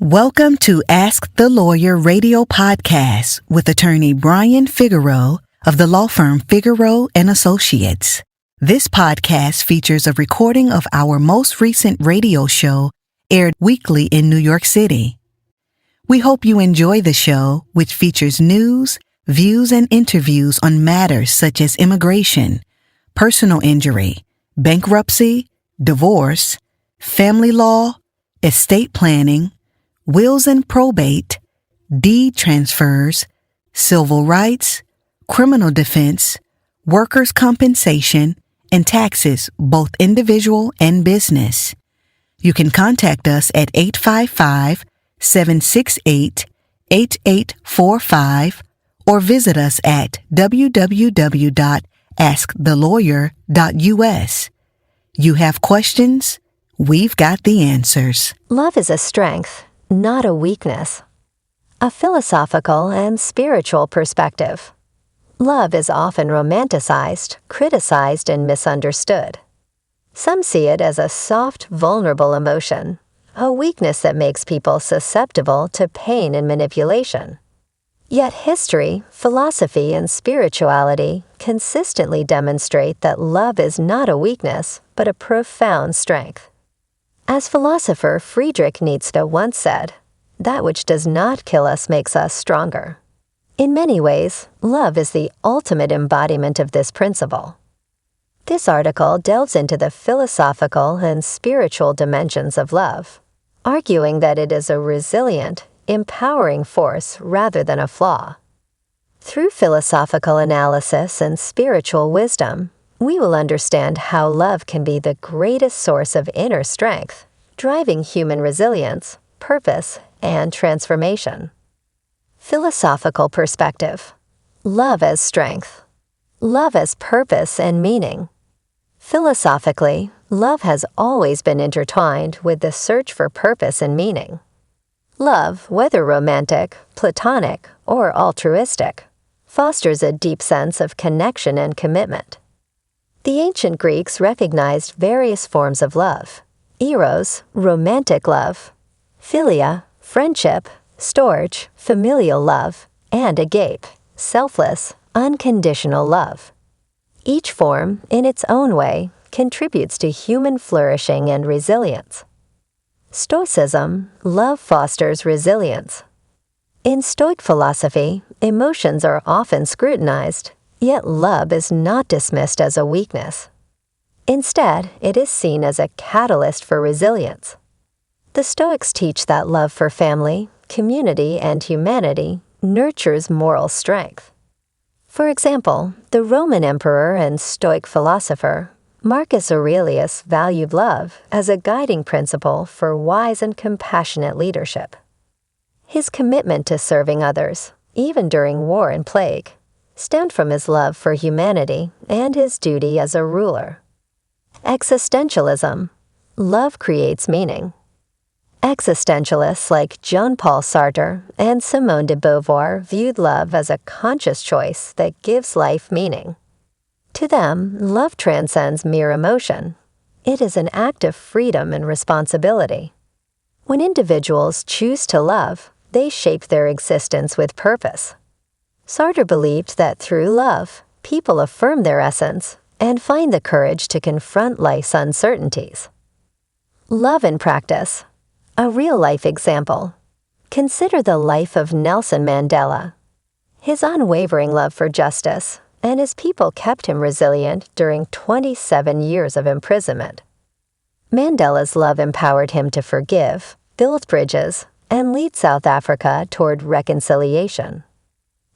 Welcome to Ask the Lawyer radio podcast with attorney Brian Figueroa of the law firm Figueroa and Associates. This podcast features a recording of our most recent radio show aired weekly in New York City. We hope you enjoy the show, which features news, views, and interviews on matters such as immigration, personal injury, bankruptcy, divorce, family law, estate planning, wills and probate, deed transfers, civil rights, criminal defense, workers' compensation, and taxes, both individual and business. You can contact us at 855-768-8845 or visit us at www.askthelawyer.us. You have questions? We've got the answers. Love is a strength, not a weakness. A philosophical and spiritual perspective. Love is often romanticized, criticized, and misunderstood. Some see it as a soft, vulnerable emotion, a weakness that makes people susceptible to pain and manipulation. Yet history, philosophy, and spirituality consistently demonstrate that love is not a weakness, but a profound strength. As philosopher Friedrich Nietzsche once said, "That which does not kill us makes us stronger." In many ways, love is the ultimate embodiment of this principle. This article delves into the philosophical and spiritual dimensions of love, arguing that it is a resilient, empowering force rather than a flaw. Through philosophical analysis and spiritual wisdom, we will understand how love can be the greatest source of inner strength, driving human resilience, purpose, and transformation. Philosophical perspective. Love as strength. Love as purpose and meaning. Philosophically, love has always been intertwined with the search for purpose and meaning. Love, whether romantic, platonic, or altruistic, fosters a deep sense of connection and commitment. The ancient Greeks recognized various forms of love: eros, romantic love; philia, friendship; storge, familial love; and agape, selfless, unconditional love. Each form, in its own way, contributes to human flourishing and resilience. Stoicism, love fosters resilience. In Stoic philosophy, emotions are often scrutinized, yet love is not dismissed as a weakness. Instead, it is seen as a catalyst for resilience. The Stoics teach that love for family, community, and humanity nurtures moral strength. For example, the Roman emperor and Stoic philosopher Marcus Aurelius valued love as a guiding principle for wise and compassionate leadership. His commitment to serving others, even during war and plague, stemmed from his love for humanity and his duty as a ruler. Existentialism. Love creates meaning. Existentialists like Jean-Paul Sartre and Simone de Beauvoir viewed love as a conscious choice that gives life meaning. To them, love transcends mere emotion. It is an act of freedom and responsibility. When individuals choose to love, they shape their existence with purpose. Sartre believed that through love, people affirm their essence and find the courage to confront life's uncertainties. Love in practice. A real-life example. Consider the life of Nelson Mandela. His unwavering love for justice and his people kept him resilient during 27 years of imprisonment. Mandela's love empowered him to forgive, build bridges, and lead South Africa toward reconciliation.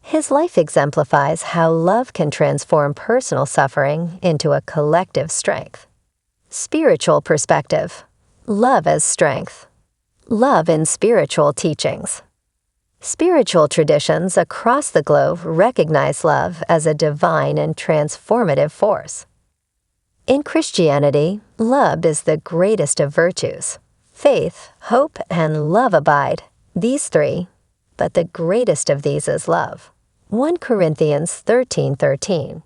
His life exemplifies how love can transform personal suffering into a collective strength. Spiritual perspective. Love as strength. Love in spiritual teachings. Spiritual traditions across the globe recognize love as a divine and transformative force. In Christianity, love is the greatest of virtues. Faith, hope, and love abide, these three, but the greatest of these is love. 1 Corinthians 13:13.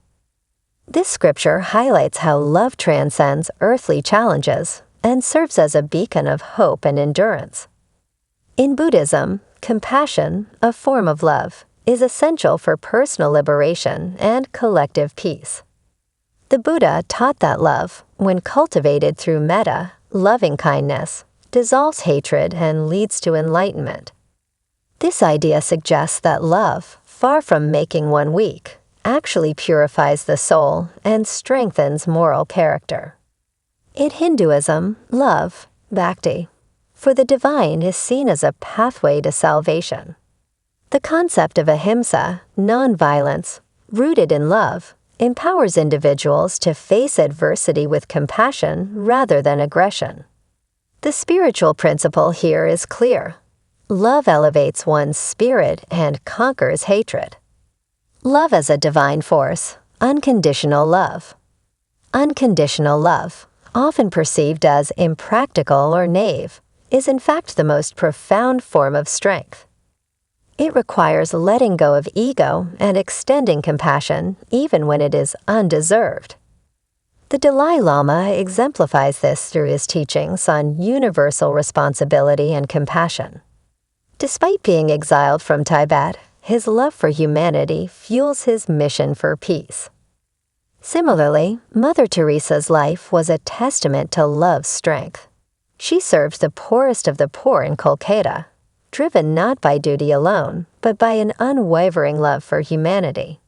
This scripture highlights how love transcends earthly challenges and serves as a beacon of hope and endurance. In Buddhism, compassion, a form of love, is essential for personal liberation and collective peace. The Buddha taught that love, when cultivated through metta, loving kindness, dissolves hatred and leads to enlightenment. This idea suggests that love, far from making one weak, actually purifies the soul and strengthens moral character. In Hinduism, love, bhakti, for the divine is seen as a pathway to salvation. The concept of ahimsa, non-violence, rooted in love, empowers individuals to face adversity with compassion rather than aggression. The spiritual principle here is clear. Love elevates one's spirit and conquers hatred. Love as a divine force, unconditional love. Unconditional love, often perceived as impractical or naive, is in fact the most profound form of strength. It requires letting go of ego and extending compassion even when it is undeserved. The Dalai Lama exemplifies this through his teachings on universal responsibility and compassion. Despite being exiled from Tibet, his love for humanity fuels his mission for peace. Similarly, Mother Teresa's life was a testament to love's strength. She served the poorest of the poor in Kolkata, driven not by duty alone, but by an unwavering love for humanity.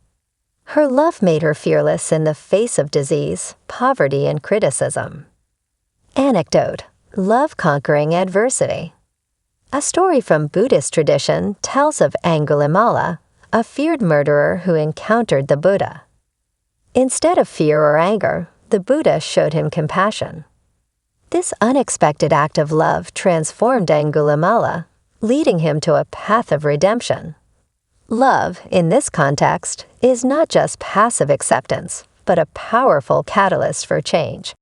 Her love made her fearless in the face of disease, poverty, and criticism. Anecdote: love conquering adversity. A story from Buddhist tradition tells of Angulimala, a feared murderer who encountered the Buddha. Instead of fear or anger, the Buddha showed him compassion. This unexpected act of love transformed Angulimala, leading him to a path of redemption. Love, in this context, is not just passive acceptance, but a powerful catalyst for change.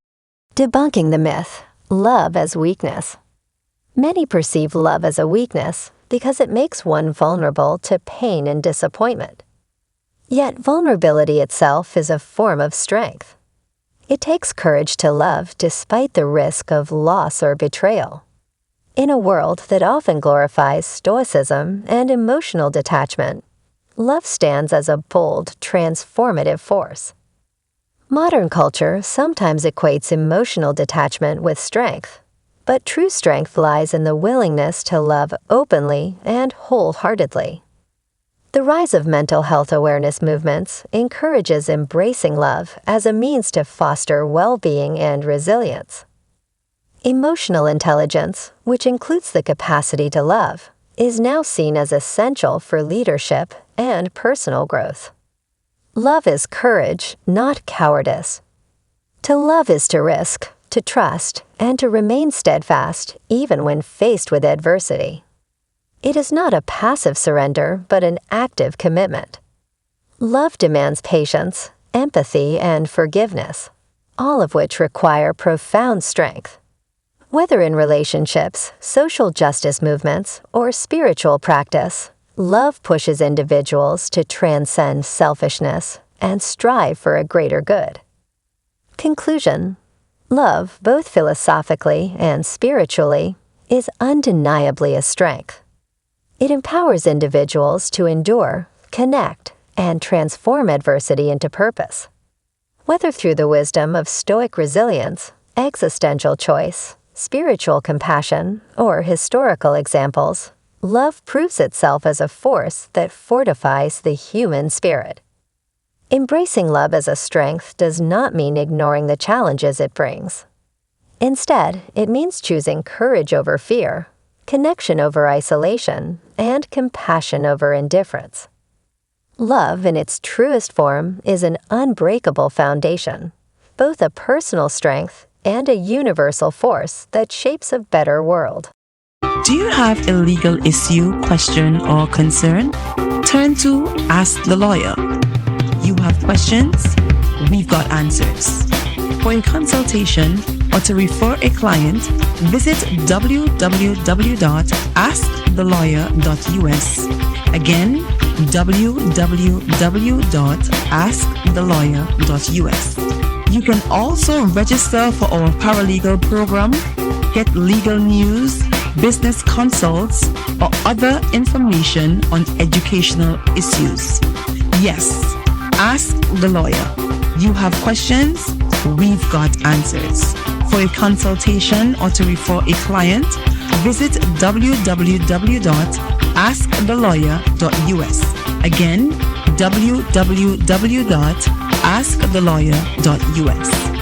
Debunking the myth, love as weakness. Many perceive love as a weakness because it makes one vulnerable to pain and disappointment. Yet vulnerability itself is a form of strength. It takes courage to love despite the risk of loss or betrayal. In a world that often glorifies stoicism and emotional detachment, love stands as a bold, transformative force. Modern culture sometimes equates emotional detachment with strength, but true strength lies in the willingness to love openly and wholeheartedly. The rise of mental health awareness movements encourages embracing love as a means to foster well-being and resilience. Emotional intelligence, which includes the capacity to love, is now seen as essential for leadership and personal growth. Love is courage, not cowardice. To love is to risk, to trust, and to remain steadfast even when faced with adversity. It is not a passive surrender, but an active commitment. Love demands patience, empathy, and forgiveness, all of which require profound strength. Whether in relationships, social justice movements, or spiritual practice, love pushes individuals to transcend selfishness and strive for a greater good. Conclusion: love, both philosophically and spiritually, is undeniably a strength. It empowers individuals to endure, connect, and transform adversity into purpose. Whether through the wisdom of stoic resilience, existential choice, spiritual compassion, or historical examples, love proves itself as a force that fortifies the human spirit. Embracing love as a strength does not mean ignoring the challenges it brings. Instead, it means choosing courage over fear, connection over isolation, and compassion over indifference. Love, in its truest form, is an unbreakable foundation, both a personal strength and a universal force that shapes a better world. Do you have a legal issue, question, or concern? Turn to Ask the Lawyer. You have questions? We've got answers. For a consultation or to refer a client, visit www.askthelawyer.us. Again, www.askthelawyer.us. You can also register for our paralegal program, get legal news, business consults, or other information on educational issues. Yes, ask the lawyer. You have questions? We've got answers. For a consultation or to refer a client, visit www.askthelawyer.us. Again, www.askthelawyer.us.